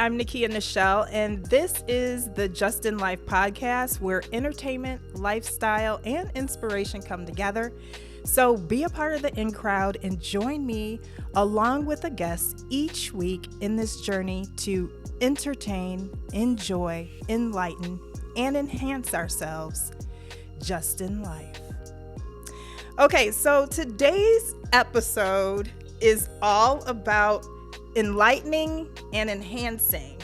I'm Nekia Nichelle, and this is the Just in Life podcast where entertainment, lifestyle, and inspiration come together. So be a part of the in crowd and join me along with a guest each week in this journey to entertain, enjoy, enlighten, and enhance ourselves just in life. Okay, so today's episode is all about enlightening and enhancing.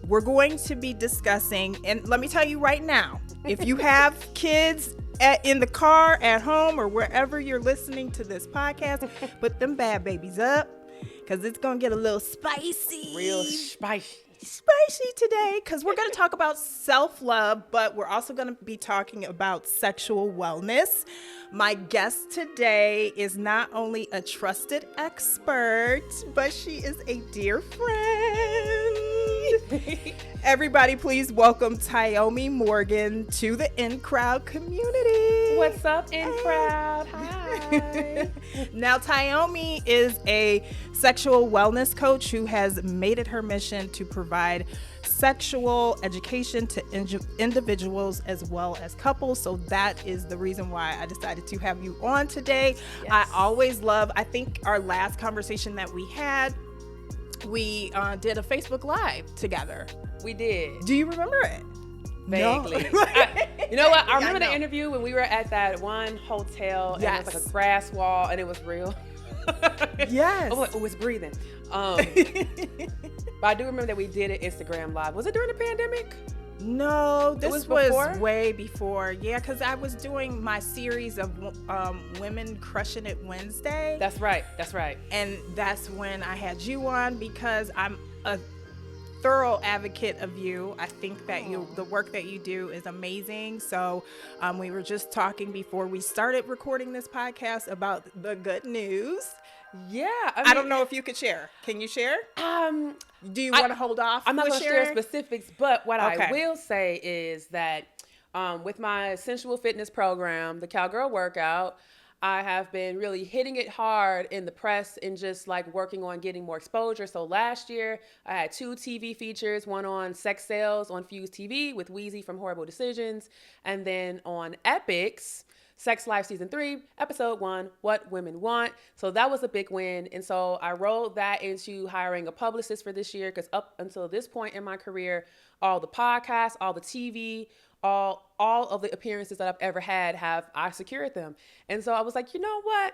We're going to be discussing, and let me tell you right now, if you have kids in the car, at home, or wherever you're listening to this podcast, put them bad babies up because it's going to get a little spicy. Real spicy Today, because we're going to talk about self-love, but we're also going to be talking about sexual wellness. My guest today is not only a trusted expert, but she is a dear friend. Everybody, please welcome Tyomi Morgan to the In Crowd community. What's up, In Crowd? Hi. Now, Tyomi is a sexual wellness coach who has made it her mission to provide sexual education to individuals as well as couples. So that is the reason why I decided to have you on today. Yes. I think our last conversation that we had, we did a Facebook Live together. We did. Do you remember it? Vaguely. No. You know what? I remember the interview when we were at that one hotel and it was like a grass wall and it was real. Yes. Oh, it's breathing. But I do remember that we did an Instagram Live. Was it during the pandemic? No, this was way before. Yeah, because I was doing my series of Women Crushing It Wednesday. That's right. And that's when I had you on because I'm a thorough advocate of you. I think that the work that you do is amazing. So we were just talking before we started recording this podcast about the good news. Yeah. I don't know if you could share. Can you share? Do you want to hold off? I'm not going to share specifics, but what Okay. I will say is that with my sensual fitness program, the Cowgirl Workout, I have been really hitting it hard in the press and just like working on getting more exposure. So last year I had 2 TV features, one on sex sales on Fuse TV with Wheezy from Horrible Decisions, and then on Epix, Sex Life Season 3, Episode 1, What Women Want. So that was a big win. And so I rolled that into hiring a publicist for this year because up until this point in my career, all the podcasts, all the TV, all of the appearances that I've ever had I secured them. And so I was like, you know what?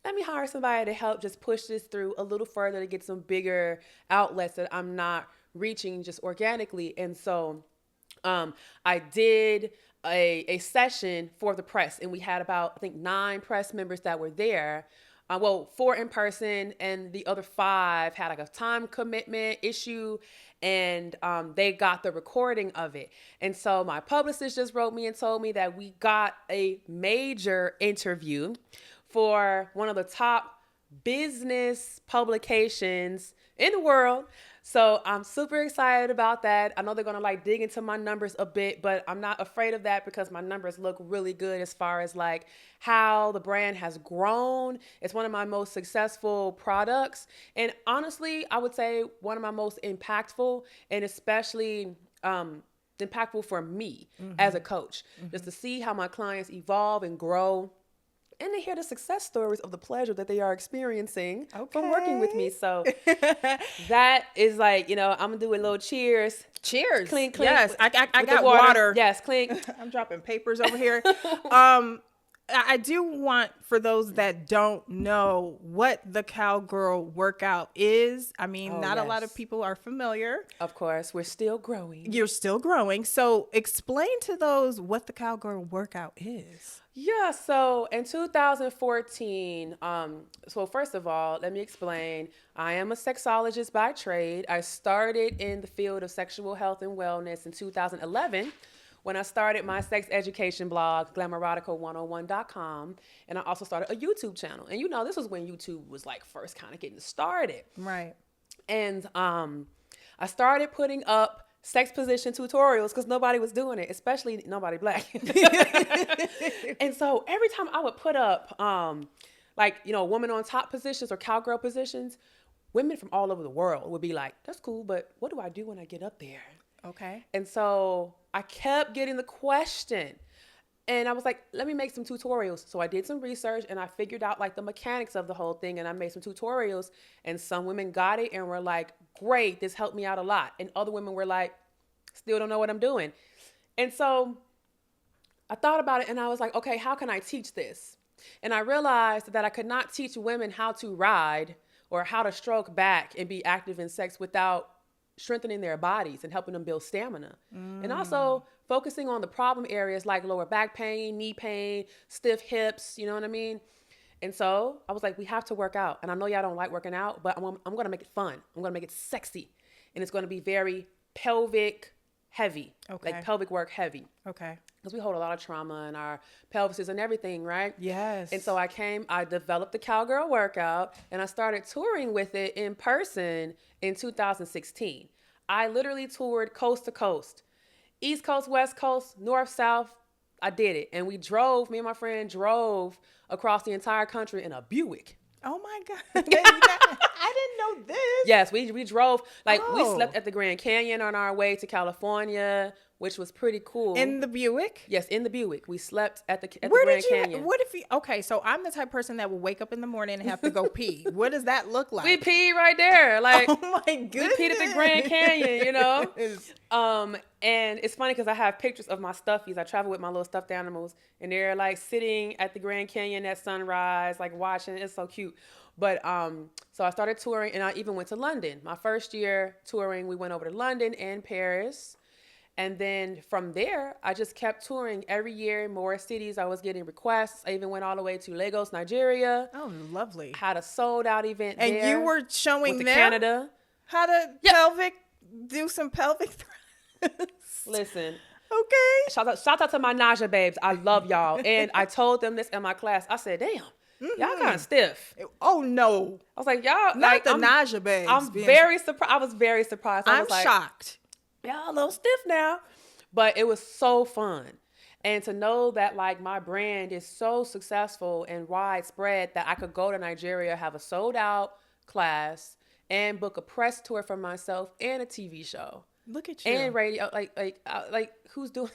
Let me hire somebody to help just push this through a little further to get some bigger outlets that I'm not reaching just organically. And so I did a session for the press, and we had about, I think, 9 press members that were there. 4 in person, and the other 5 had like a time commitment issue, and they got the recording of it. And so my publicist just wrote me and told me that we got a major interview for one of the top business publications in the world. So I'm super excited about that. I know they're going to like dig into my numbers a bit, but I'm not afraid of that because my numbers look really good as far as like how the brand has grown. It's one of my most successful products. And honestly, I would say one of my most impactful, and especially impactful for me as a coach, just to see how my clients evolve and grow, and to hear the success stories of the pleasure that they are experiencing from working with me. So that is like, I'm going to do a little cheers. Cheers. Clink, clink. Yes, I got water. Yes, clink. I'm dropping papers over here. I do want, for those that don't know what the Cowgirl Workout is, I mean, a lot of people are familiar. Of course, we're still growing. You're still growing. So explain to those what the Cowgirl Workout is. Yeah, so in 2014, so first of all, let me explain. I am a sexologist by trade. I started in the field of sexual health and wellness in 2011 when I started my sex education blog, glamorerotica101.com, and I also started a YouTube channel. And this was when YouTube was like first kind of getting started. Right. And I started putting up sex position tutorials because nobody was doing it, especially nobody black. And so every time I would put up, woman on top positions or cowgirl positions, women from all over the world would be like, that's cool, but what do I do when I get up there? Okay. And so I kept getting the question. And I was like, let me make some tutorials. So I did some research and I figured out like the mechanics of the whole thing. And I made some tutorials and some women got it and were like, great, this helped me out a lot. And other women were like, still don't know what I'm doing. And so I thought about it and I was like, okay, how can I teach this? And I realized that I could not teach women how to ride or how to stroke back and be active in sex without strengthening their bodies and helping them build stamina. And also focusing on the problem areas like lower back pain, knee pain, stiff hips, you know what I mean? And so I was like, we have to work out. And I know y'all don't like working out, but I'm going to make it fun. I'm going to make it sexy. And it's going to be very pelvic heavy, like pelvic work heavy. Okay. Because we hold a lot of trauma in our pelvises and everything, right? Yes. And so I developed the Cowgirl Workout and I started touring with it in person in 2016. I literally toured coast to coast, East Coast, West Coast, North, South. I did it. And me and my friend drove across the entire country in a Buick. Oh my God. I didn't know this. Yes, we drove, we slept at the Grand Canyon on our way to California, which was pretty cool. In the Buick? Yes, in the Buick. We slept at the Grand Canyon. What if you, okay, so I'm the type of person that will wake up in the morning and have to go pee. What does that look like? We peed right there. Like, oh my goodness. We peed at the Grand Canyon, you know? And it's funny because I have pictures of my stuffies. I travel with my little stuffed animals and they're like sitting at the Grand Canyon at sunrise, like watching. It's so cute. But so I started touring and I even went to London. My first year touring, we went over to London and Paris. And then from there, I just kept touring every year, more cities. I was getting requests. I even went all the way to Lagos, Nigeria. Oh, lovely. Had a sold out event and there. And you were showing them Canada. How to do some pelvic thrusts. Listen. Okay. Shout out to my Naja babes. I love y'all. And I told them this in my class. I said, damn. Y'all kind of stiff. Oh no! I was like, y'all not like, the Naja babes. I'm very surprised. I was very surprised. I'm shocked. Y'all a little stiff now, but it was so fun, and to know that like my brand is so successful and widespread that I could go to Nigeria, have a sold out class, and book a press tour for myself and a TV show. Look at you. And radio, like who's doing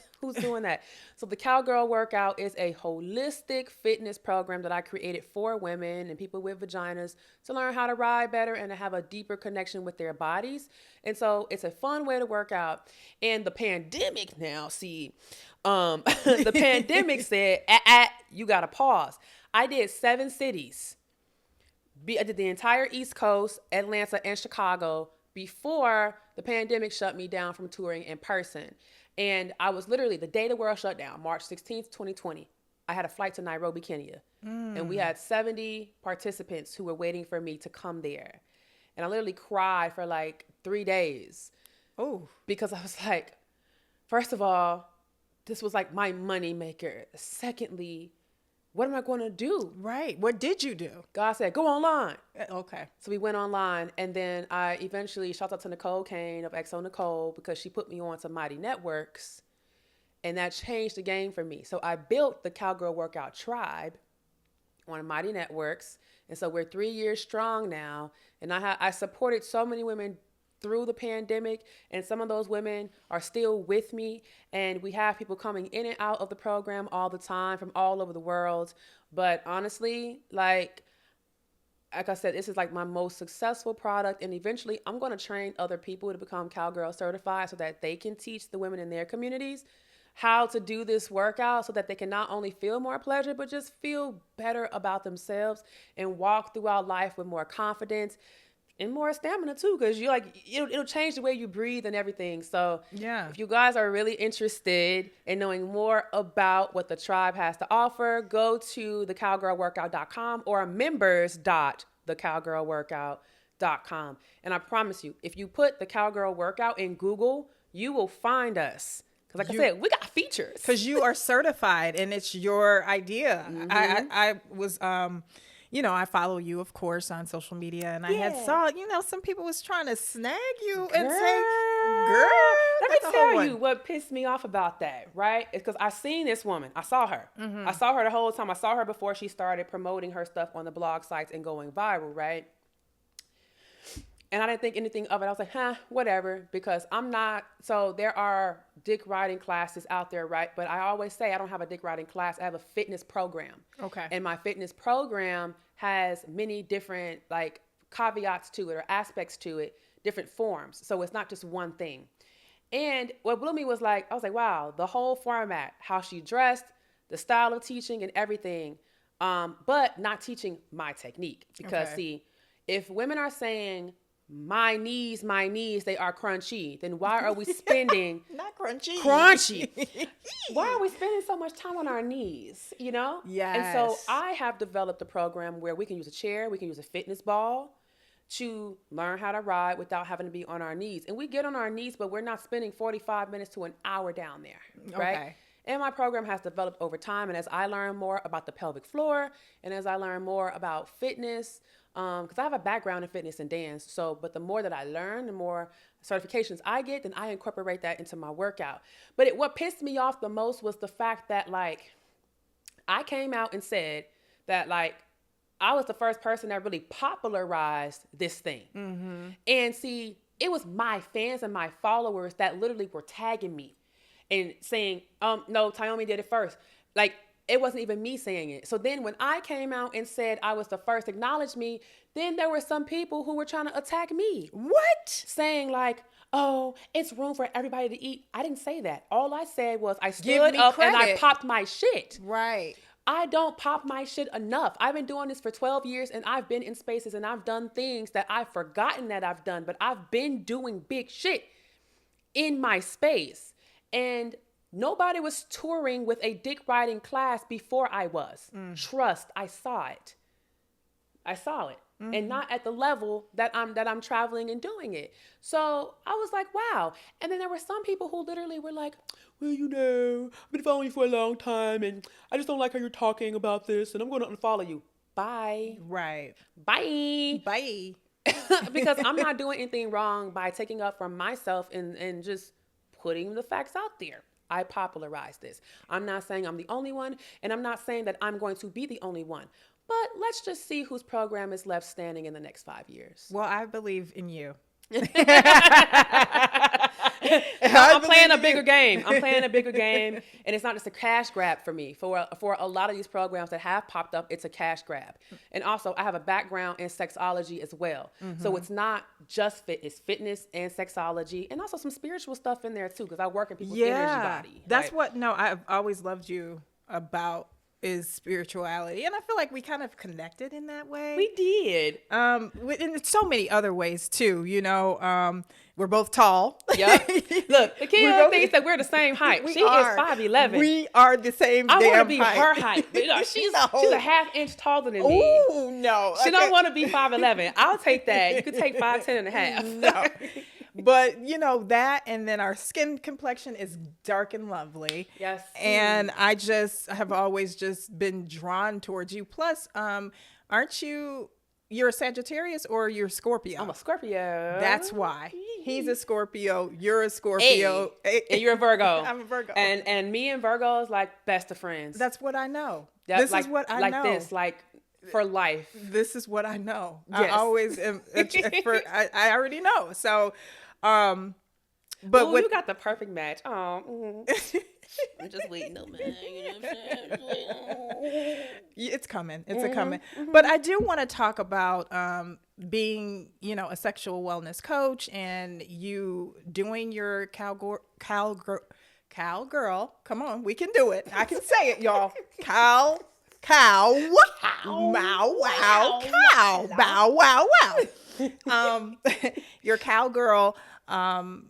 that? So the Cowgirl Workout is a holistic fitness program that I created for women and people with vaginas to learn how to ride better and to have a deeper connection with their bodies. And so it's a fun way to work out. And the pandemic now, the pandemic said, you got to pause. I did 7 cities. I did the entire East Coast, Atlanta, and Chicago before the pandemic shut me down from touring in person. And I was literally, the day the world shut down, March 16th, 2020, I had a flight to Nairobi, Kenya. And we had 70 participants who were waiting for me to come there. And I literally cried for like 3 days. Oh. Because I was like, first of all, this was like my money maker. Secondly, what am I going to do? Right. What did you do? God said, go online. Okay. So we went online, and then I eventually, shout out to Nicole Kane of XO Nicole, because she put me on to Mighty Networks, and that changed the game for me. So I built the Cowgirl Workout Tribe on Mighty Networks, and so we're 3 years strong now, and I supported so many women through the pandemic, and some of those women are still with me, and we have people coming in and out of the program all the time from all over the world. But honestly, like I said, this is like my most successful product, and eventually I'm going to train other people to become Cowgirl certified so that they can teach the women in their communities how to do this workout so that they can not only feel more pleasure, but just feel better about themselves and walk throughout life with more confidence and more stamina too, because you're like, it'll change the way you breathe and everything. So yeah, if you guys are really interested in knowing more about what the tribe has to offer, go to thecowgirlworkout.com or members.thecowgirlworkout.com. And I promise you, if you put the Cowgirl Workout in Google, you will find us. Because like I said, we got features. Because you are certified and it's your idea. Mm-hmm. I was... I follow you, of course, on social media, and I had saw, some people was trying to snag you and say, girl, let me tell you what pissed me off about that, right? It's because I seen this woman. I saw her. Mm-hmm. I saw her the whole time. I saw her before she started promoting her stuff on the blog sites and going viral, right? And I didn't think anything of it. I was like, whatever, because I'm not. So there are dick riding classes out there, right? But I always say I don't have a dick riding class. I have a fitness program. Okay. And my fitness program has many different like caveats to it or aspects to it, different forms. So it's not just one thing. And what blew me was like, I was like, wow, the whole format, how she dressed, the style of teaching and everything, but not teaching my technique. Because see, if women are saying, my knees, they are crunchy, then why are we spending not crunchy why are we spending so much time on our knees, you know? Yes. And so I have developed a program where we can use a chair, we can use a fitness ball to learn how to ride without having to be on our knees. And we get on our knees, but we're not spending 45 minutes to an hour down there, right? Okay. And my program has developed over time. And as I learn more about the pelvic floor and as I learn more about fitness, because I have a background in fitness and dance. So, but the more that I learn, the more certifications I get, then I incorporate that into my workout. But what pissed me off the most was the fact that like, I came out and said that like, I was the first person that really popularized this thing. Mm-hmm. And see, it was my fans and my followers that literally were tagging me and saying, no, Tyomi did it first. Like, it wasn't even me saying it. So then when I came out and said I was the first, acknowledge me, then there were some people who were trying to attack me. What? Saying like, oh, it's room for everybody to eat. I didn't say that. All I said was I stood up and I popped my shit. Right. I don't pop my shit enough. I've been doing this for 12 years and I've been in spaces and I've done things that I've forgotten that I've done, but I've been doing big shit in my space. And nobody was touring with a dick riding class before I was. Trust, I saw it. Mm-hmm. And not at the level that I'm traveling and doing it. So I was like, wow. And then there were some people who literally were like, well, you know, I've been following you for a long time and I just don't like how you're talking about this and I'm going to unfollow you. Bye. Right. Bye. Bye. Because I'm not doing anything wrong by taking up for myself and just putting the facts out there. I popularized this. I'm not saying I'm the only one, and I'm not saying that I'm going to be the only one. But let's just see whose program is left standing in the next 5 years. Well, I believe in you. I'm playing a bigger game. And it's not just a cash grab for me. For a lot of these programs that have popped up, it's a cash grab. And also, I have a background in sexology as well. Mm-hmm. So it's not just fitness and sexology, and also some spiritual stuff in there too, because I work in people's energy body. That's right? I've always loved you about is spirituality. And I feel like we kind of connected in that way. We did. In so many other ways too, you know. We're both tall. Yep. Look, Nichelle thinks that we're the same height. She is 5'11". We are the same I damn want to be height. her height. You know, she's a half inch taller than me. Oh, no. She don't want to be 5'11". I'll take that. You could take 5'10" and a half. No. But, you know, that and then our skin complexion is dark and lovely. Yes. And I just have always just been drawn towards you. Plus, aren't you're a Sagittarius or you're a Scorpio? I'm a Scorpio. That's why. He's a Scorpio. You're a Scorpio. Hey. And you're a Virgo. I'm a Virgo. And me and Virgo is like best of friends. That's what I know. This is what I know. Like this, like for life. This is what I know. Yes. I always am. I already know. So, but you got the perfect match. Oh, I'm just waiting on man. You know what I'm saying? It's coming. It's a coming. Mm-hmm. But I do want to talk about being, you know, a sexual wellness coach and you doing your cowgirl. Come on, we can do it. I can say it, y'all. Cow, bow, wow. Your cowgirl,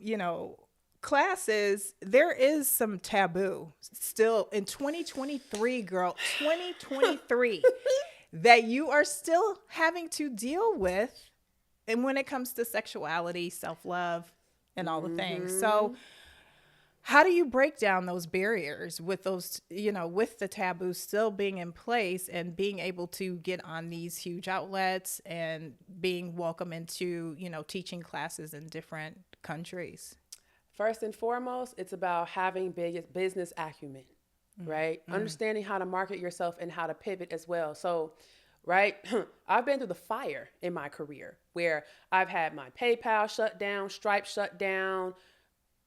you know, classes, there is some taboo still in 2023, girl, 2023, that you are still having to deal with. And when it comes to sexuality, self-love, and all the things. So how do you break down those barriers with those, you know, with the taboo still being in place and being able to get on these huge outlets and being welcome into, you know, teaching classes in different countries? First and foremost, it's about having business acumen, right? Mm-hmm. Understanding how to market yourself and how to pivot as well. So right? I've been through the fire in my career where I've had my PayPal shut down, Stripe shut down,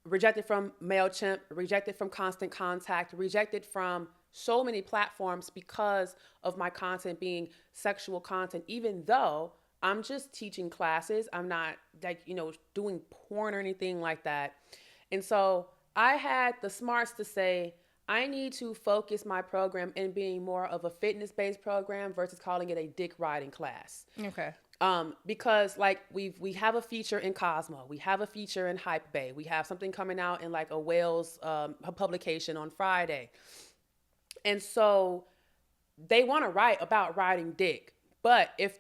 rejected from MailChimp, rejected from Constant Contact, rejected from so many platforms because of my content being sexual content, even though I'm just teaching classes. I'm not like, doing porn or anything like that. And so I had the smarts to say, I need to focus my program in being more of a fitness-based program versus calling it a dick riding class. Okay. Because like we have a feature in Cosmo, we have a feature in Hype Bay, we have something coming out in like a Wales publication on Friday, and so they want to write about riding dick, but if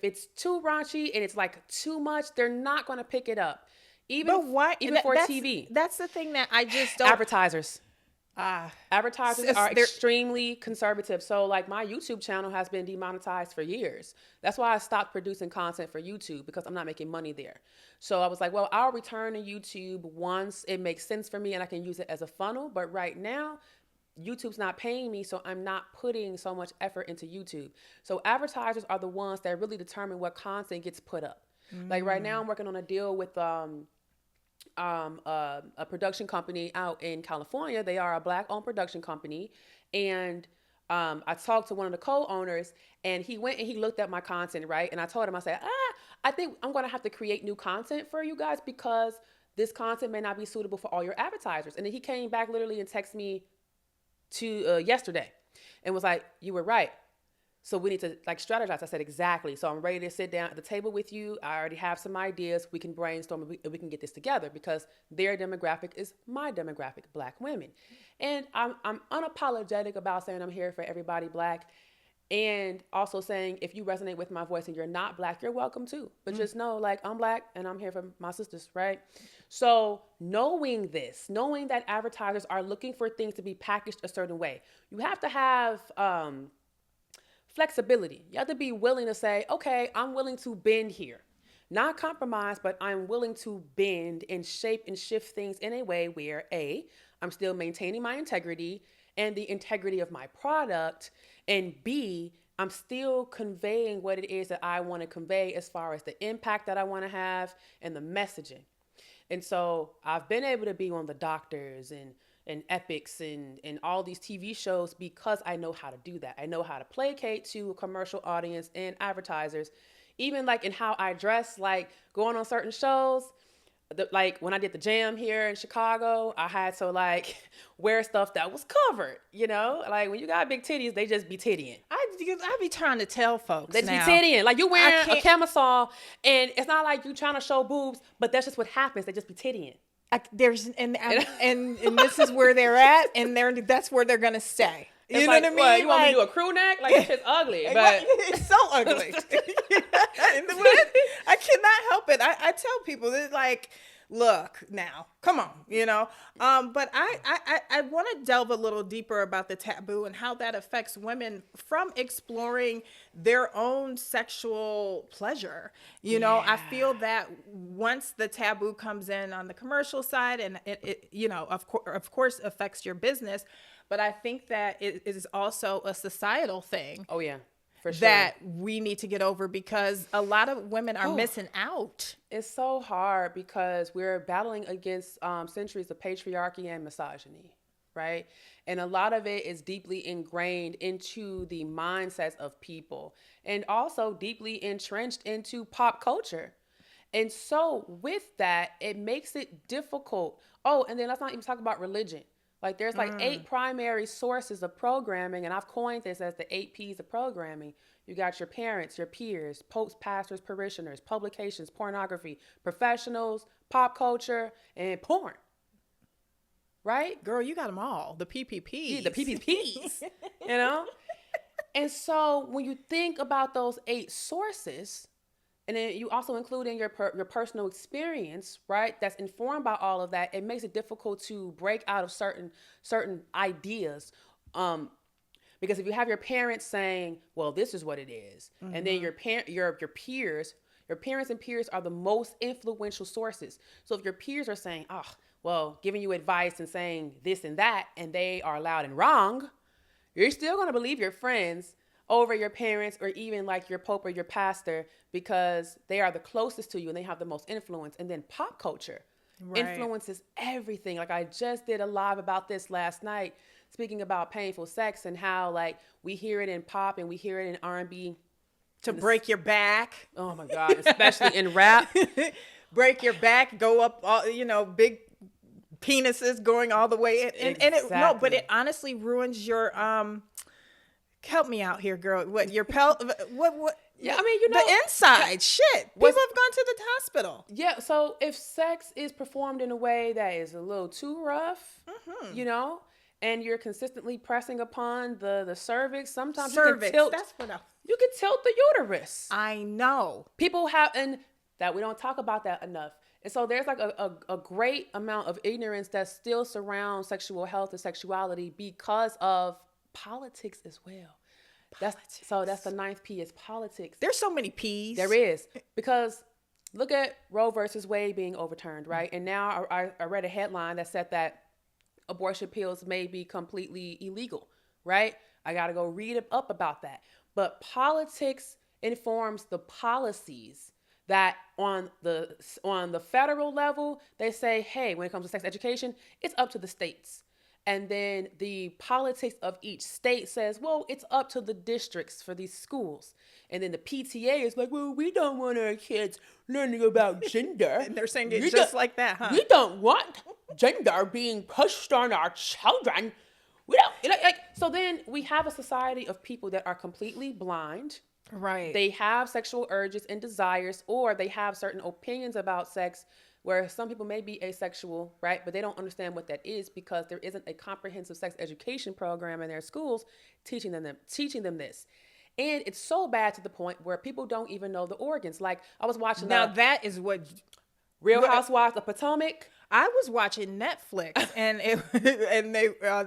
it's too raunchy and it's like too much, they're not going to pick it up, even for TV. That's the thing that I just don't. Advertisers. Advertisers are extremely conservative. So like my YouTube channel has been demonetized for years. That's why I stopped producing content for YouTube, because I'm not making money there. So I was like, well, I'll return to YouTube once it makes sense for me and I can use it as a funnel. But right now, YouTube's not paying me, so I'm not putting so much effort into YouTube. So advertisers are the ones that really determine what content gets put up. Like right now, I'm working on a deal with a production company out in California. They are a Black-owned production company, and I talked to one of the co-owners, and he went and he looked at my content, right? And I told him, I said, I think I'm going to have to create new content for you guys because this content may not be suitable for all your advertisers. And then he came back literally and texted me yesterday and was like, you were right. So we need to like strategize. I said, exactly. So I'm ready to sit down at the table with you. I already have some ideas. We can brainstorm and we can get this together, because their demographic is my demographic, Black women. And I'm unapologetic about saying I'm here for everybody Black, and also saying if you resonate with my voice and you're not Black, you're welcome too. But just know, like, I'm Black and I'm here for my sisters, right? So knowing that advertisers are looking for things to be packaged a certain way, you have to have flexibility. You have to be willing to say, okay, I'm willing to bend here. Not compromise, but I'm willing to bend and shape and shift things in a way where A, I'm still maintaining my integrity and the integrity of my product, and B, I'm still conveying what it is that I want to convey as far as the impact that I want to have and the messaging. And so I've been able to be on the Doctors and Epics and all these TV shows because I know how to do that. I know how to placate to a commercial audience and advertisers, even like in how I dress, like going on certain shows. Like when I did the Jam here in Chicago, I had to like wear stuff that was covered, like when you got big titties, they just be tittying. I be trying to tell folks they just be tittying. Like you wearing a camisole and it's not like you trying to show boobs, but that's just what happens. They just be tittying. And this is where they're at, and that's where they're gonna stay. You know what I mean? What, you want me to do a crew neck? Like, it's just ugly. But it's so ugly. I cannot help it. I tell people, it's like, look now, come on, But I want to delve a little deeper about the taboo and how that affects women from exploring their own sexual pleasure. I feel that once the taboo comes in on the commercial side, and it of course affects your business, but I think that it is also a societal thing. Oh yeah. For sure. That we need to get over, because a lot of women are missing out. It's so hard because we're battling against centuries of patriarchy and misogyny, right? And a lot of it is deeply ingrained into the mindsets of people, and also deeply entrenched into pop culture. And so with that, it makes it difficult. Oh, and then let's not even talk about religion. Like there's like 8 primary sources of programming, and I've coined this as the 8 P's of programming. You got your parents, your peers, popes, pastors, parishioners, publications, pornography, professionals, pop culture, and porn. Right? Girl, you got them all. The PPPs. Yeah, the PPPs, And so when you think about those 8 sources, and then you also include in your personal experience, right? That's informed by all of that. It makes it difficult to break out of certain ideas, because if you have your parents saying, "Well, this is what it is," and then your peers, your parents and peers are the most influential sources. So if your peers are saying, "Oh, well," giving you advice and saying this and that, and they are loud and wrong, you're still going to believe your friends over your parents or even like your pope or your pastor because they are the closest to you and they have the most influence. And then pop culture influences everything. Like I just did a live about this last night, speaking about painful sex and how like we hear it in pop and we hear it in R&B. To break your back. Oh my God, especially in rap. Break your back, go up, all, big penises going all the way. And it honestly ruins your, help me out here, girl. What, your what? Yeah, I mean, the inside, shit. People have gone to the hospital. Yeah, so if sex is performed in a way that is a little too rough, and you're consistently pressing upon the cervix, sometimes you can tilt. You can tilt the uterus. I know. People have, and that we don't talk about that enough. And so there's like a great amount of ignorance that still surrounds sexual health and sexuality because of politics as well. That's the ninth P is politics. There's so many P's. There is. Because look at Roe versus Wade being overturned, right? And now I read a headline that said that abortion pills may be completely illegal, right? I got to go read up about that. But politics informs the policies that on the federal level, they say, hey, when it comes to sex education, it's up to the states. And then the politics of each state says, well, it's up to the districts for these schools. And then the PTA is like, well, we don't want our kids learning about gender. And they're saying it just like that, huh? We don't want gender being pushed on our children. We don't so then we have a society of people that are completely blind. Right. They have sexual urges and desires, or they have certain opinions about sex where some people may be asexual, right? But they don't understand what that is because there isn't a comprehensive sex education program in their schools teaching them this. And it's so bad to the point where people don't even know the organs. Like I was watching that is what Real Housewives of Potomac. I was watching Netflix and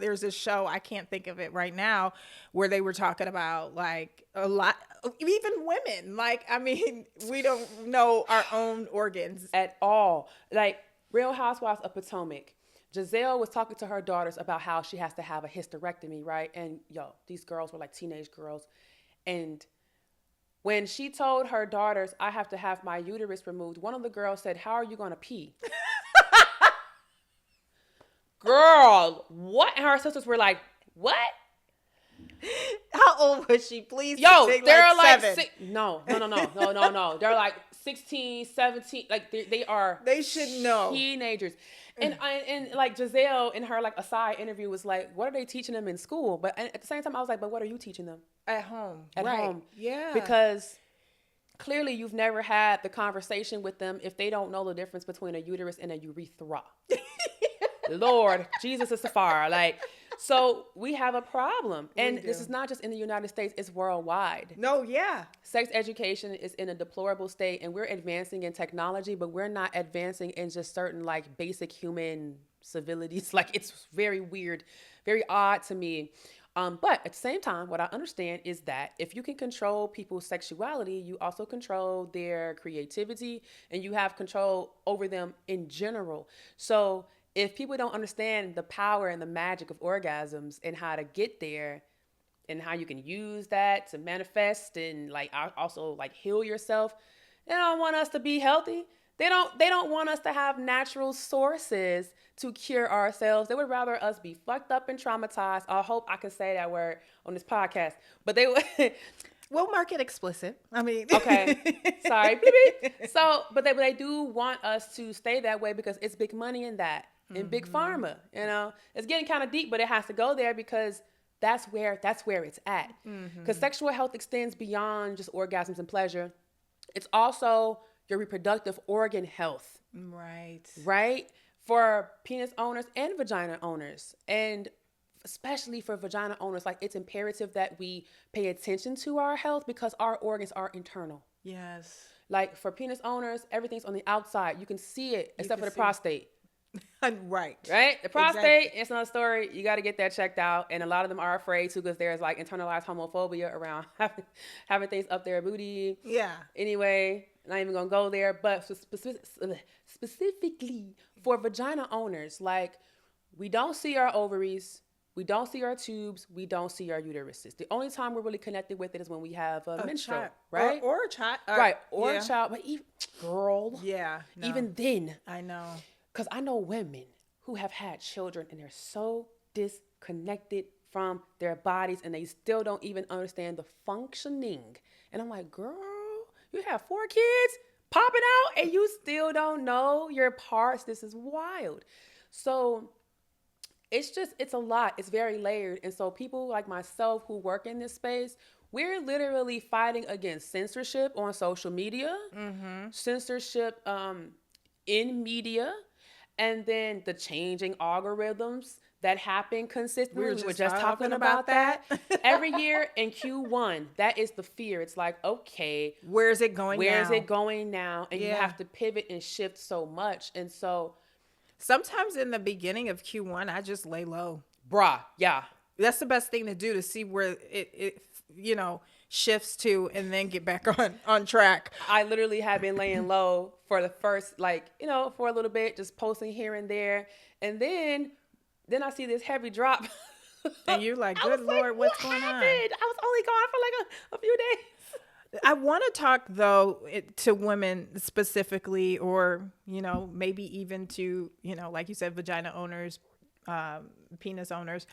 there's this show, I can't think of it right now, where they were talking about like a lot, even women. Like, I mean, we don't know our own organs at all. Like Real Housewives of Potomac. Giselle was talking to her daughters about how she has to have a hysterectomy, right? And these girls were like teenage girls. And when she told her daughters, I have to have my uterus removed, one of the girls said, how are you going to pee? Girl, what? And her sisters were like, what? How old was she? Please. They're like 7. No. They're like 16, 17. Like they are. They should know. Teenagers. And like Giselle in her like aside interview was like, what are they teaching them in school? But at the same time, I was like, but what are you teaching them? At home. At home. Yeah. Because clearly you've never had the conversation with them if they don't know the difference between a uterus and a urethra. Lord, Jesus is far. Like, so we have a problem. And this is not just in the United States, it's worldwide. No, yeah. Sex education is in a deplorable state and we're advancing in technology, but we're not advancing in just certain like basic human civilities. Like it's very weird, very odd to me. But at the same time, what I understand is that if you can control people's sexuality, you also control their creativity and you have control over them in general. So if people don't understand the power and the magic of orgasms and how to get there and how you can use that to manifest and like also like heal yourself, they don't want us to be healthy. They don't want us to have natural sources to cure ourselves. They would rather us be fucked up and traumatized. I hope I can say that word on this podcast. But they would we'll mark it explicit. I mean, okay, sorry. So, but they do want us to stay that way because it's big money in that, in big pharma. You know, it's getting kind of deep, but it has to go there because that's where it's at. Because sexual health extends beyond just orgasms and pleasure. It's also your reproductive organ health. Right? For penis owners and vagina owners. And especially for vagina owners, like it's imperative that we pay attention to our health because our organs are internal. Yes. Like for penis owners, everything's on the outside. You can see it except for the prostate. Right. The prostate, it's another story. You got to get that checked out. And a lot of them are afraid to because there's like internalized homophobia around having things up their booty. Yeah. Anyway, not even going to go there. But specifically for vagina owners, like we don't see our ovaries. We don't see our tubes. We don't see our uteruses. The only time we're really connected with it is when we have a menstrual, child. right? Or a child. Right. Or yeah. a child. But even, girl. Yeah. No. Even then. I know. Because I know women who have had children and they're so disconnected from their bodies and they still don't even understand the functioning. And I'm like, girl, you have 4 kids popping out and you still don't know your parts. This is wild. So it's a lot. It's very layered. And so people like myself who work in this space, we're literally fighting against censorship on social media, censorship in media, and then the changing algorithms that happen consistently. We were just talking about that. Every year in Q1, that is the fear. It's like, okay, where's it going now? Where's it going now? And you have to pivot and shift so much. And so sometimes in the beginning of Q1, I just lay low. Bruh, yeah. That's the best thing to do to see where it shifts to and then get back on track. I literally have been laying low for the first, for a little bit, just posting here and there. And then I see this heavy drop. And you're like, good Lord, what's going on? I was only gone for like a few days. I want to talk, though, to women specifically, or, maybe even to, like you said, vagina owners, penis owners.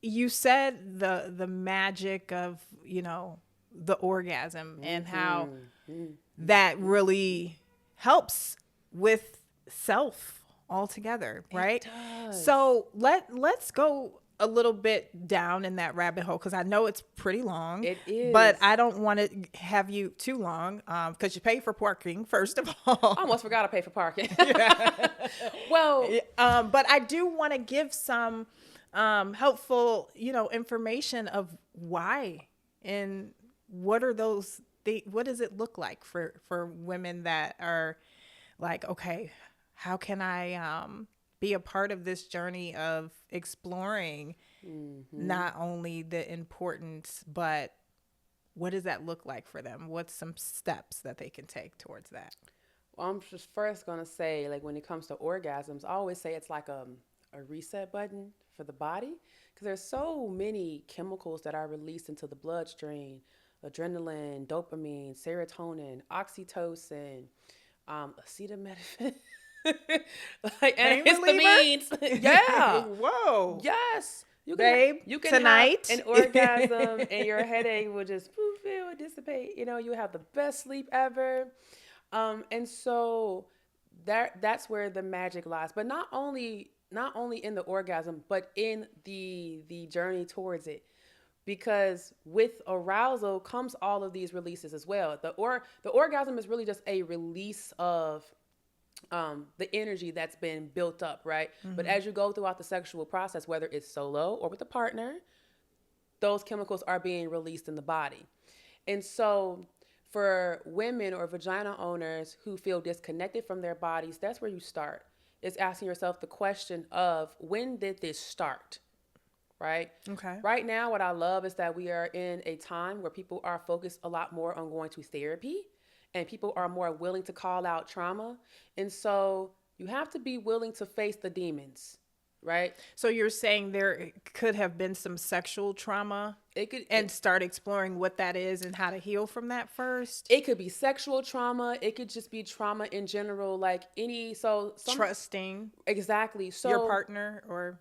You said the magic of, the orgasm and how that really helps with self altogether, right? It does. So let's go a little bit down in that rabbit hole, because I know it's pretty long. It is. But I don't want to have you too long, because you pay for parking, first of all. I almost forgot to pay for parking. Well, but I do want to give some helpful, information of why and what are those what does it look like for women that are like, okay, how can I be a part of this journey of exploring not only the importance, but what does that look like for them? What's some steps that they can take towards that? Well, I'm just first going to say, like, when it comes to orgasms, I always say it's like a reset button for the body, because there's so many chemicals that are released into the bloodstream: adrenaline, dopamine, serotonin, oxytocin, acetaminophen, like antihistamines. Yeah. Whoa. Yes. You can tonight have an orgasm and your headache will just poof, it will dissipate. You have the best sleep ever. And so that's where the magic lies. But not only in the orgasm, but in the journey towards it. Because with arousal comes all of these releases as well. The orgasm is really just a release of the energy that's been built up, right? But as you go throughout the sexual process, whether it's solo or with a partner, those chemicals are being released in the body. And so for women or vagina owners who feel disconnected from their bodies, that's where you start. It's asking yourself the question of, when did this start? Right? Okay. Right now, what I love is that we are in a time where people are focused a lot more on going to therapy, and people are more willing to call out trauma. And so you have to be willing to face the demons, right? So you're saying there could have been some sexual trauma, start exploring what that is and how to heal from that first? It could be sexual trauma. It could just be trauma in general, like trusting. Exactly. So your partner or...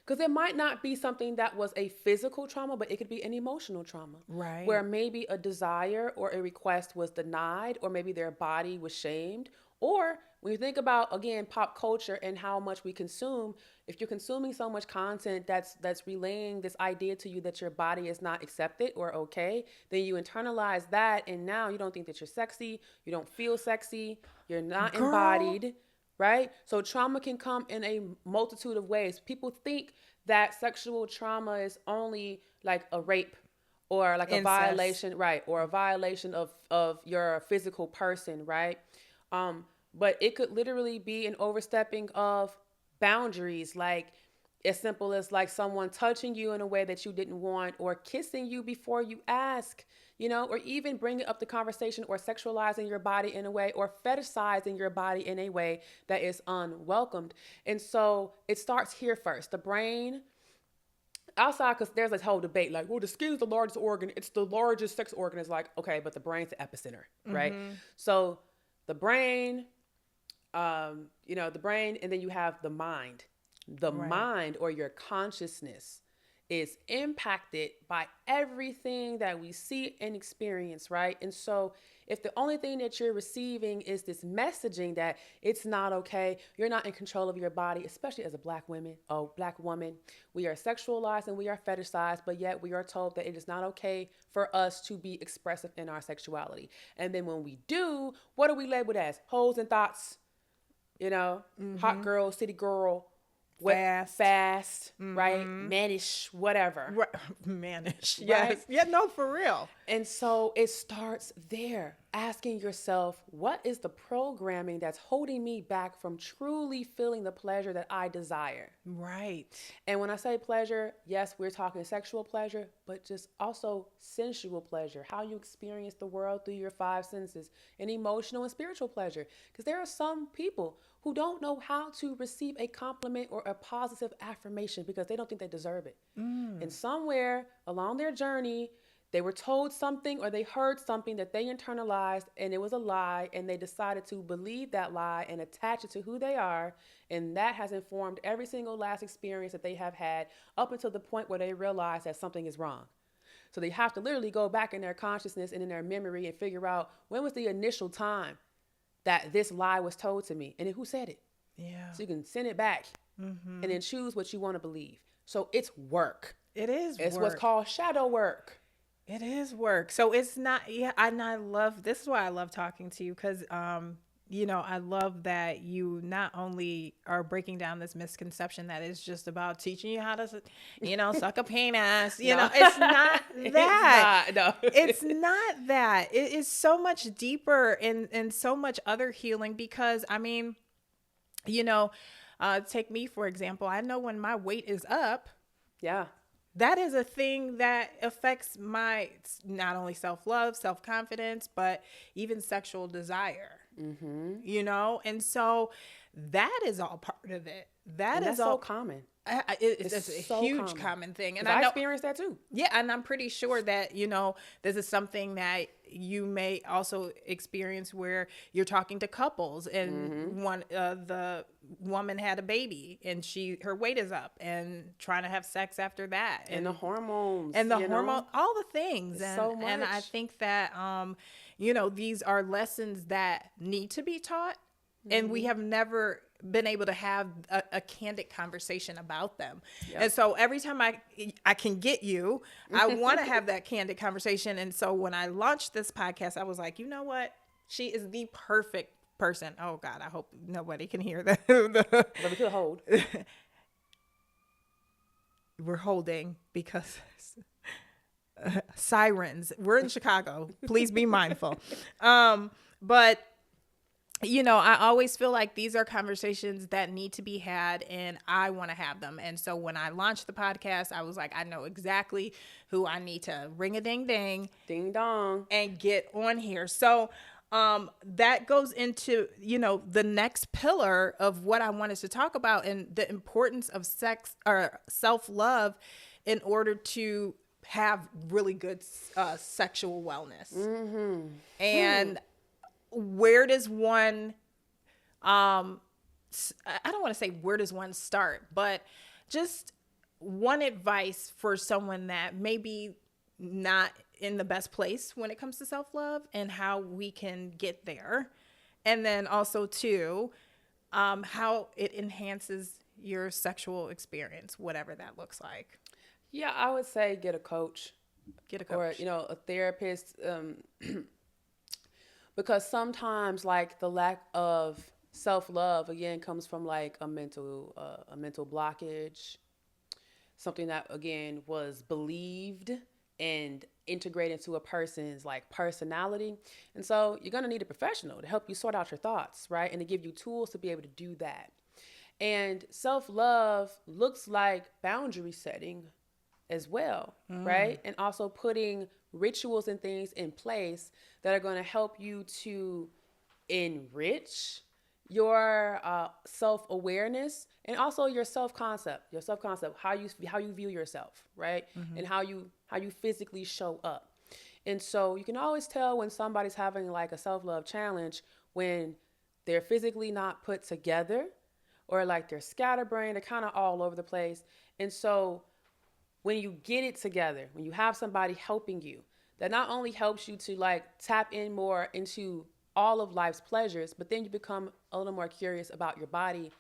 Because it might not be something that was a physical trauma, but it could be an emotional trauma. Right. Where maybe a desire or a request was denied, or maybe their body was shamed. Or when you think about, again, pop culture and how much we consume, if you're consuming so much content that's relaying this idea to you that your body is not accepted or okay, then you internalize that, and now you don't think that you're sexy, you don't feel sexy, you're not embodied. Right? So trauma can come in a multitude of ways. People think that sexual trauma is only like a rape or like a violation, right? Or a violation of your physical person, right? But it could literally be an overstepping of boundaries, like as simple as like someone touching you in a way that you didn't want, or kissing you before you ask, or even bringing up the conversation or sexualizing your body in a way or fetishizing your body in a way that is unwelcomed. And so it starts here first. The brain, outside, because there's this whole debate like, well, the skin is the largest organ. It's the largest sex organ. It's like, okay, but the brain's the epicenter, right? So the brain, the brain, and then you have the mind. The mind or your consciousness is impacted by everything that we see and experience, right? And so if the only thing that you're receiving is this messaging that it's not okay, you're not in control of your body, especially as a black woman, we are sexualized and we are fetishized, but yet we are told that it is not okay for us to be expressive in our sexuality. And then when we do, what are we labeled as? Hoes and thoughts, hot girl, city girl, fast, right? Mannish, whatever. Right. Mannish. Right? Yes. Yeah, no, for real. And so it starts there, asking yourself, what is the programming that's holding me back from truly feeling the pleasure that I desire? Right. And when I say pleasure, yes, we're talking sexual pleasure, but just also sensual pleasure, how you experience the world through your five senses, and emotional and spiritual pleasure. Because there are some people who don't know how to receive a compliment or a positive affirmation because they don't think they deserve it. And somewhere along their journey, they were told something or they heard something that they internalized and it was a lie, and they decided to believe that lie and attach it to who they are. And that has informed every single last experience that they have had up until the point where they realize that something is wrong. So they have to literally go back in their consciousness and in their memory and figure out, when was the initial time that this lie was told to me, and then who said it? Yeah. So you can send it back and then choose what you want to believe. So it's work. It's work. what's called shadow work. It is work. So it's not, and I love, this is why I love talking to you, because, I love that you not only are breaking down this misconception that it's just about teaching you how to, suck a penis. It's not that. It's not that. It is so much deeper and so much other healing, because, take me, for example. I know when my weight is up. Yeah. That is a thing that affects my not only self-love, self-confidence, but even sexual desire, And so that is all part of it. That's all so common. It's a so huge common thing. And I experienced that too. Yeah. And I'm pretty sure that, this is something that you may also experience where you're talking to couples and the woman had a baby and her weight is up and trying to have sex after that. And the hormones. And the hormone, all the things. And, so much. And I think that, these are lessons that need to be taught. And we have never been able to have a candid conversation about them. Yep. And so every time I can get you, I want to have that candid conversation. And so when I launched this podcast, I was like, you know what? She is the perfect person. Oh God, I hope nobody can hear that. But we could hold. We're holding because sirens. We're in Chicago. Please be mindful. But I always feel like these are conversations that need to be had, and I want to have them. And so when I launched the podcast, I was like, I know exactly who I need to ring a ding ding, ding dong, and get on here. So that goes into, the next pillar of what I wanted to talk about, and the importance of sex or self-love in order to have really good sexual wellness. And where does one, I don't want to say where does one start, but just one advice for someone that may be not in the best place when it comes to self-love, and how we can get there. And then also too, how it enhances your sexual experience, whatever that looks like. Yeah, I would say get a coach. Or, a therapist. Because sometimes, like, the lack of self-love, again, comes from, like, a mental blockage, something that, again, was believed and integrated into a person's, like, personality. And so you're going to need a professional to help you sort out your thoughts, right? And to give you tools to be able to do that. And self-love looks like boundary setting as well, right? And also putting rituals and things in place that are going to help you to enrich your self-awareness and also your self-concept, how you view yourself, right? And how you physically show up. And so you can always tell when somebody's having like a self-love challenge when they're physically not put together, or like they're scatterbrained, they're kind of all over the place. And so when you get it together, when you have somebody helping you, that not only helps you to like tap in more into all of life's pleasures, but then you become a little more curious about your body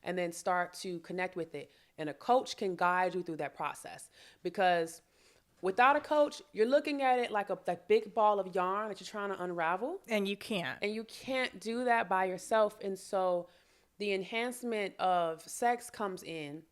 and then start to connect with it. And a coach can guide you through that process, because without a coach, you're looking at it like a big ball of yarn that you're trying to unravel. And you can't. And you can't do that by yourself. And so the enhancement of sex comes in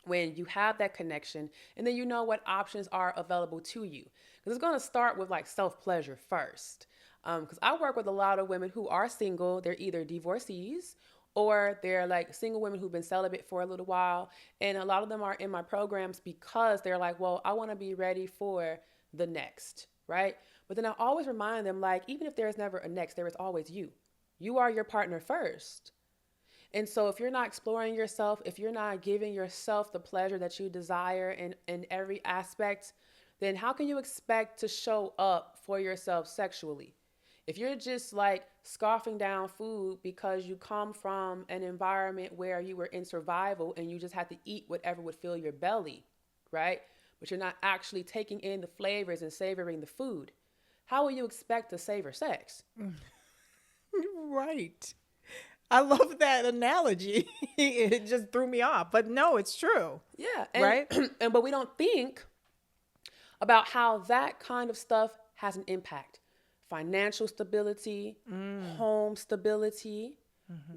when you have that connection, and then you know what options are available to you. Because it's going to start with like self-pleasure first. Because I work with a lot of women who are single. They're either divorcees or they're like single women who've been celibate for a little while. And a lot of them are in my programs because they're like, well, I want to be ready for the next, right? But then I always remind them, like, even if there is never a next, there is always you. You are your partner first. And so if you're not exploring yourself, if you're not giving yourself the pleasure that you desire in every aspect, then how can you expect to show up for yourself sexually? If you're just like scoffing down food because you come from an environment where you were in survival and you just had to eat whatever would fill your belly, right? But you're not actually taking in the flavors and savoring the food, how will you expect to savor sex? Right. I love that analogy. It just threw me off, but no, it's true. Yeah. Right. But we don't think about how that kind of stuff has an impact. Financial stability, home stability,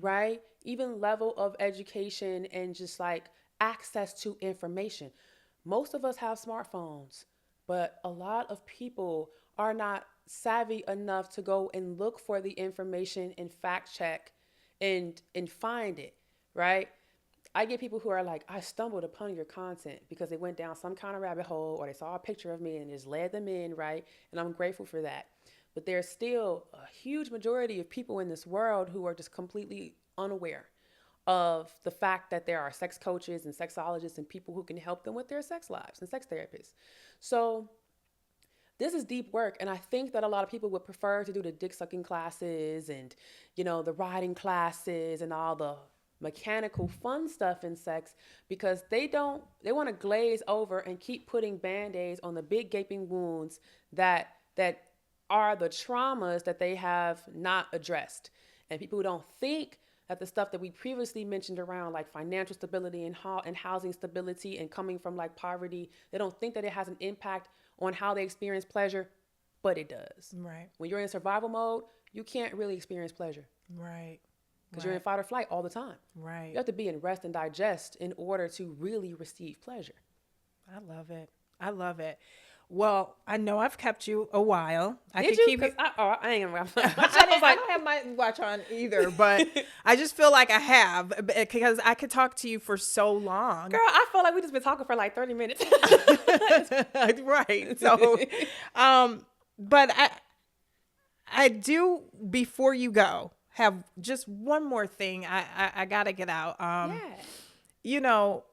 right? Even level of education and just like access to information. Most of us have smartphones, but a lot of people are not savvy enough to go and look for the information and fact check and find it, right? I get people who are like, I stumbled upon your content because they went down some kind of rabbit hole or they saw a picture of me and it just led them in, right? And I'm grateful for that. But there's still a huge majority of people in this world who are just completely unaware of the fact that there are sex coaches and sexologists and people who can help them with their sex lives and sex therapists. So this is deep work. And I think that a lot of people would prefer to do the dick sucking classes and, you know, the riding classes and all the mechanical fun stuff in sex, because they want to glaze over and keep putting band-aids on the big gaping wounds that are the traumas that they have not addressed. And people who don't think that the stuff that we previously mentioned around like financial stability and housing stability and coming from like poverty, they don't think that it has an impact on how they experience pleasure, but it does. Right. When you're in survival mode, you can't really experience pleasure. Right. Because you're in fight or flight all the time. Right. You have to be in rest and digest in order to really receive pleasure. I love it. I love it. Well, I know I've kept you a while. I ain't gonna I don't have my watch on either, but I just feel like I have, because I could talk to you for so long. Girl, I feel like we just been talking for like 30 minutes. Right. So, but I do, before you go, have just one more thing I gotta get out. Yeah. You know,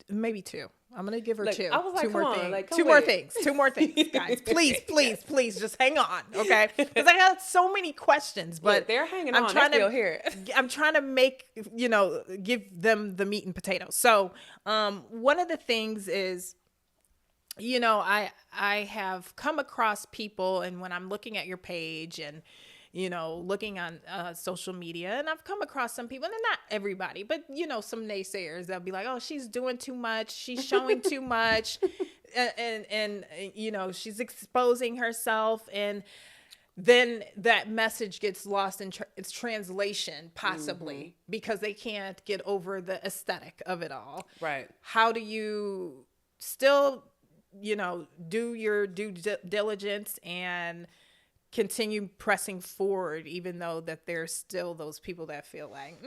maybe two. I'm going to give her two. I was like, two more things. Like, two more things. Two more things, guys. Please, just hang on, okay? Because I got so many questions, but look, they're hanging on. They're still here. I'm trying to make, give them the meat and potatoes. So, one of the things is, I have come across people, and when I'm looking at your page and looking on social media, and I've come across some people, and not everybody, but, some naysayers that'll be like, oh, she's doing too much. She's showing too much. and she's exposing herself. And then that message gets lost in its translation, possibly, because they can't get over the aesthetic of it all. Right. How do you still, do your due diligence and continue pressing forward, even though that there's still those people that feel like,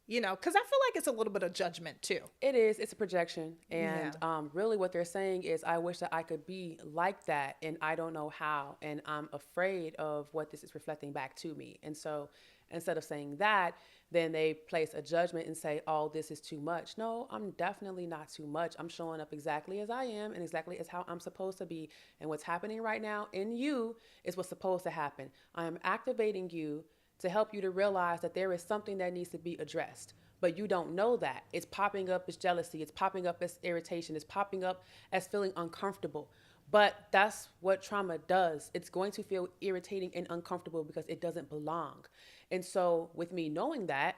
because I feel like it's a little bit of judgment too. It is. It's a projection. And Yeah. really what they're saying is, I wish that I could be like that, and I don't know how. And I'm afraid of what this is reflecting back to me. And so instead of saying that, then they place a judgment and say, oh, this is too much. No, I'm definitely not too much. I'm showing up exactly as I am and exactly as how I'm supposed to be. And what's happening right now in you is what's supposed to happen. I am activating you to help you to realize that there is something that needs to be addressed. But you don't know that. It's popping up as jealousy. It's popping up as irritation. It's popping up as feeling uncomfortable. But that's what trauma does. It's going to feel irritating and uncomfortable because it doesn't belong. And so with me knowing that,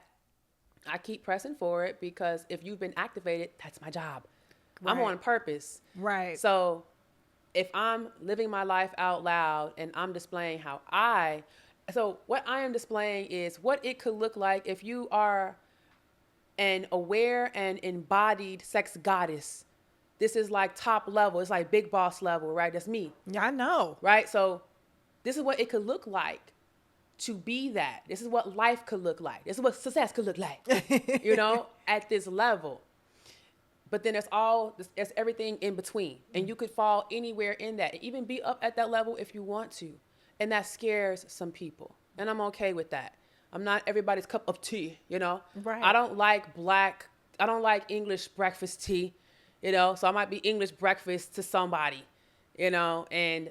I keep pressing for it, because if you've been activated, that's my job. Right. I'm on purpose. Right. So if I'm living my life out loud and I'm displaying so what I am displaying is what it could look like if you are an aware and embodied sex goddess. This is like top level. It's like big boss level, right? That's me. Yeah, I know. Right? So this is what it could look like to be that. This is what life could look like. This is what success could look like, at this level. But then there's everything in between. And you could fall anywhere in that, and even be up at that level if you want to. And that scares some people. And I'm okay with that. I'm not everybody's cup of tea, Right. I don't like English breakfast tea, so I might be English breakfast to somebody, and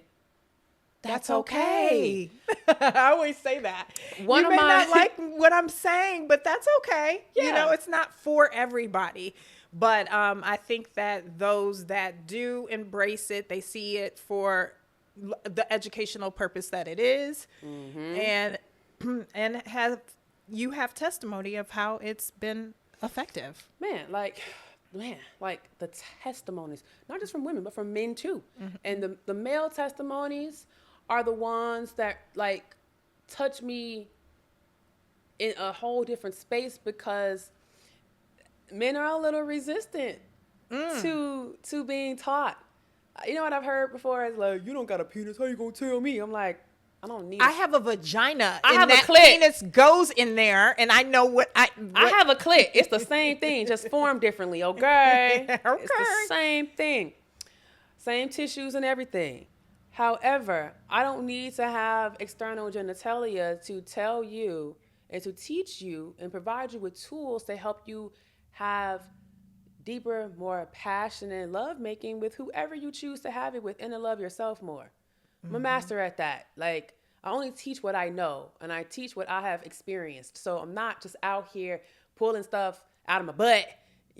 that's okay. I always say that. You may not like what I'm saying, but that's okay. Yeah. It's not for everybody. But I think that those that do embrace it, they see it for the educational purpose that it is, and you have testimony of how it's been effective. Man, like the testimonies, not just from women, but from men too. And the male testimonies are the ones that like touch me in a whole different space, because men are a little resistant to being taught. You know what I've heard before is like, you don't got a penis, how you gonna tell me? I'm like, I don't need. I have a vagina. I have that a clit. Penis goes in there, and I know what I have a clit. It's the same thing, just formed differently. Okay. Okay. It's the same thing, same tissues and everything. However, I don't need to have external genitalia to tell you and to teach you and provide you with tools to help you have deeper, more passionate lovemaking with whoever you choose to have it with, and to love yourself more. I'm a master at that. Like, I only teach what I know, and I teach what I have experienced. So I'm not just out here pulling stuff out of my butt,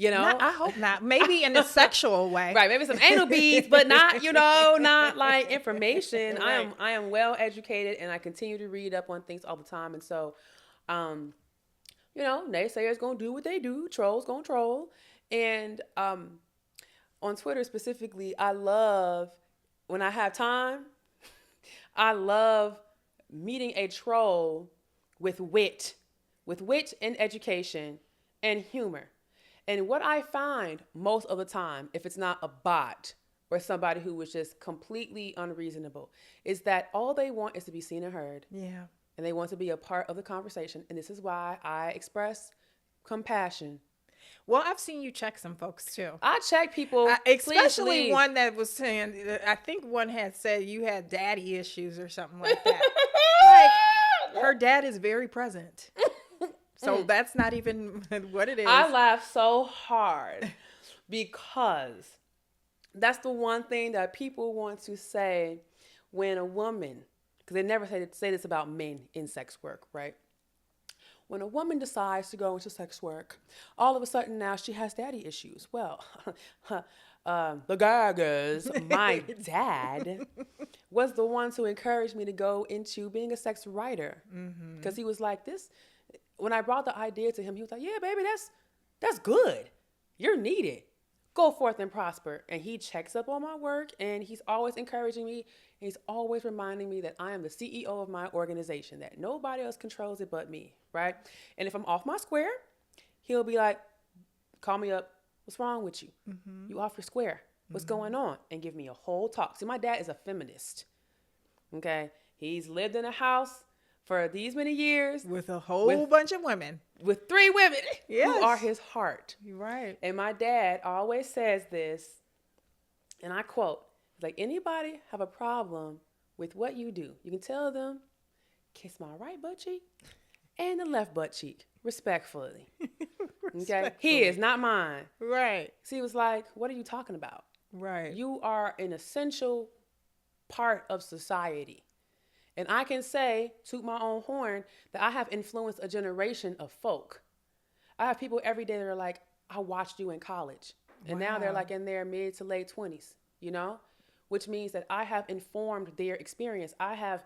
I hope not. Maybe in a sexual way. Right. Maybe some anal beads, but not, not like information. Right. I am well educated, and I continue to read up on things all the time. And so, naysayers gonna do what they do. Trolls gonna troll. And on Twitter specifically, I love, when I have time, I love meeting a troll with wit and education and humor. And what I find most of the time, if it's not a bot or somebody who was just completely unreasonable, is that all they want is to be seen and heard. Yeah. And they want to be a part of the conversation. And this is why I express compassion. Well, I've seen you check some folks too. I check people, especially one that was saying, I think one had said you had daddy issues or something like that. Like, her dad is very present. So that's not even what it is. I laugh so hard because that's the one thing that people want to say when a woman, because they never say this about men in sex work, right? When a woman decides to go into sex work, all of a sudden now she has daddy issues. Well, the gagas, my dad was the one to encourage me to go into being a sex writer, because he was like this. When I brought the idea to him, he was like, yeah, baby, that's good. You're needed. Go forth and prosper. And he checks up on my work, and he's always encouraging me. And he's always reminding me that I am the CEO of my organization, that nobody else controls it but me, right? And if I'm off my square, he'll be like, call me up. What's wrong with you? You off your square. What's going on? And give me a whole talk. See, my dad is a feminist, okay? He's lived in a house for these many years with a whole bunch of women, with 3 women yes. who are his heart. You're right. And my dad always says this, and I quote, like, anybody have a problem with what you do, you can tell them, kiss my right butt cheek and the left butt cheek, respectfully. Okay? His, not mine. Right. So he was like, what are you talking about? Right. You are an essential part of society. And I can say, toot my own horn, that I have influenced a generation of folk. I have people every day that are like, I watched you in college. And now they're like in their mid to late 20s, you know? Which means that I have informed their experience. I have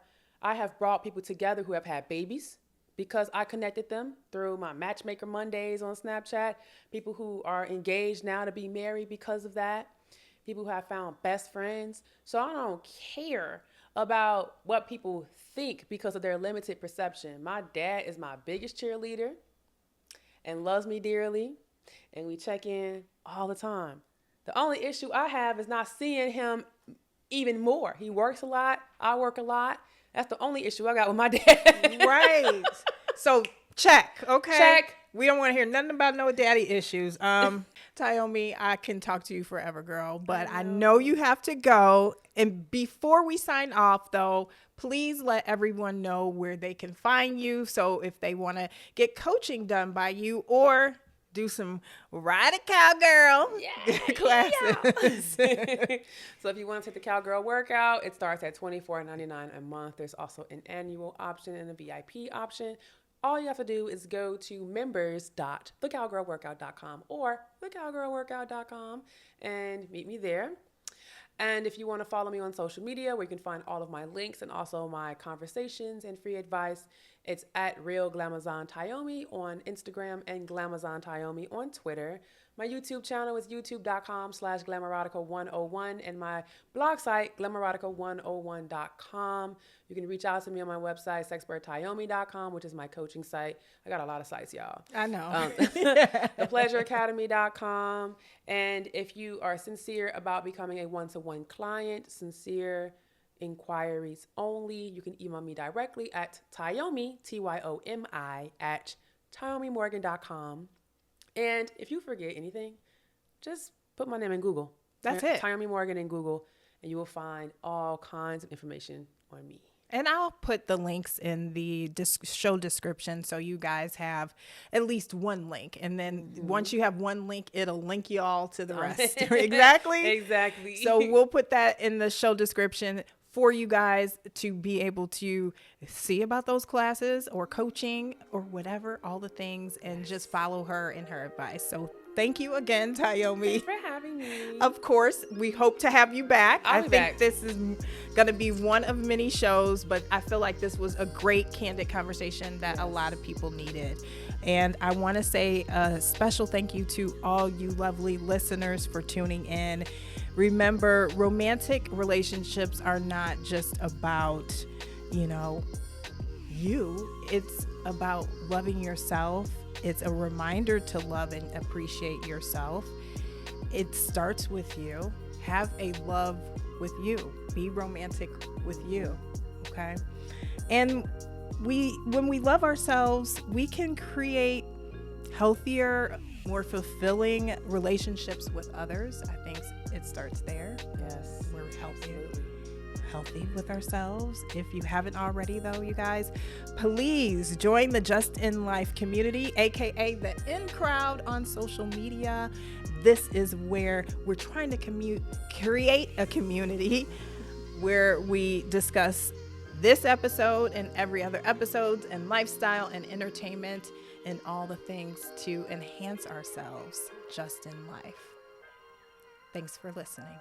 brought people together who have had babies because I connected them through my Matchmaker Mondays on Snapchat. People who are engaged now to be married because of that. People who have found best friends. So I don't care about what people think because of their limited perception. My dad is my biggest cheerleader and loves me dearly. And we check in all the time. The only issue I have is not seeing him even more. He works a lot. I work a lot. That's the only issue I got with my dad. Right. So check. Okay. Check. We don't want to hear nothing about no daddy issues. Tyomi, I can talk to you forever, girl, but I know you have to go. And before we sign off, though, please let everyone know where they can find you. So if they want to get coaching done by you or do some ride a cowgirl classes. So if you want to take the Cowgirl Workout, it starts at $24.99 a month. There's also an annual option and a VIP option. All you have to do is go to members.thecowgirlworkout.com or thecowgirlworkout.com and meet me there. And if you want to follow me on social media, where you can find all of my links and also my conversations and free advice, it's at Real Glamazon Tyomi on Instagram and Glamazon Tyomi on Twitter. My YouTube channel is youtube.com/Glamoratica101 and my blog site, Glamoratica101.com. You can reach out to me on my website, sexperttyomi.com, which is my coaching site. I got a lot of sites, y'all. I know. thepleasureacademy.com. And if you are sincere about becoming a one-to-one client, sincere inquiries only, you can email me directly at Tyomi, Tyomi, at TyomiMorgan.com. And if you forget anything, just put my name in Google. That's it. Tyomi Morgan in Google, and you will find all kinds of information on me. And I'll put the links in the show description so you guys have at least one link. And then once you have one link, it'll link you all to the rest. Exactly. Exactly. So we'll put that in the show description for you guys to be able to see about those classes or coaching or whatever, all the things, and just follow her in her advice. So thank you again, Tyomi. Thanks for having me. Of course, we hope to have you back. I think this is going to be one of many shows, but I feel like this was a great, candid conversation that a lot of people needed. And I want to say a special thank you to all you lovely listeners for tuning in. Remember, romantic relationships are not just about, you. It's about loving yourself. It's a reminder to love and appreciate yourself. It starts with you. Have a love with you. Be romantic with you. Okay? And when we love ourselves, we can create healthier, more fulfilling relationships with others. I think it starts there. Yes. We're healthy with ourselves. If you haven't already, though, you guys, please join the Just in Life community, aka the In Crowd on social media. This is where we're trying to create a community where we discuss this episode and every other episode and lifestyle and entertainment and all the things to enhance ourselves just in life. Thanks for listening.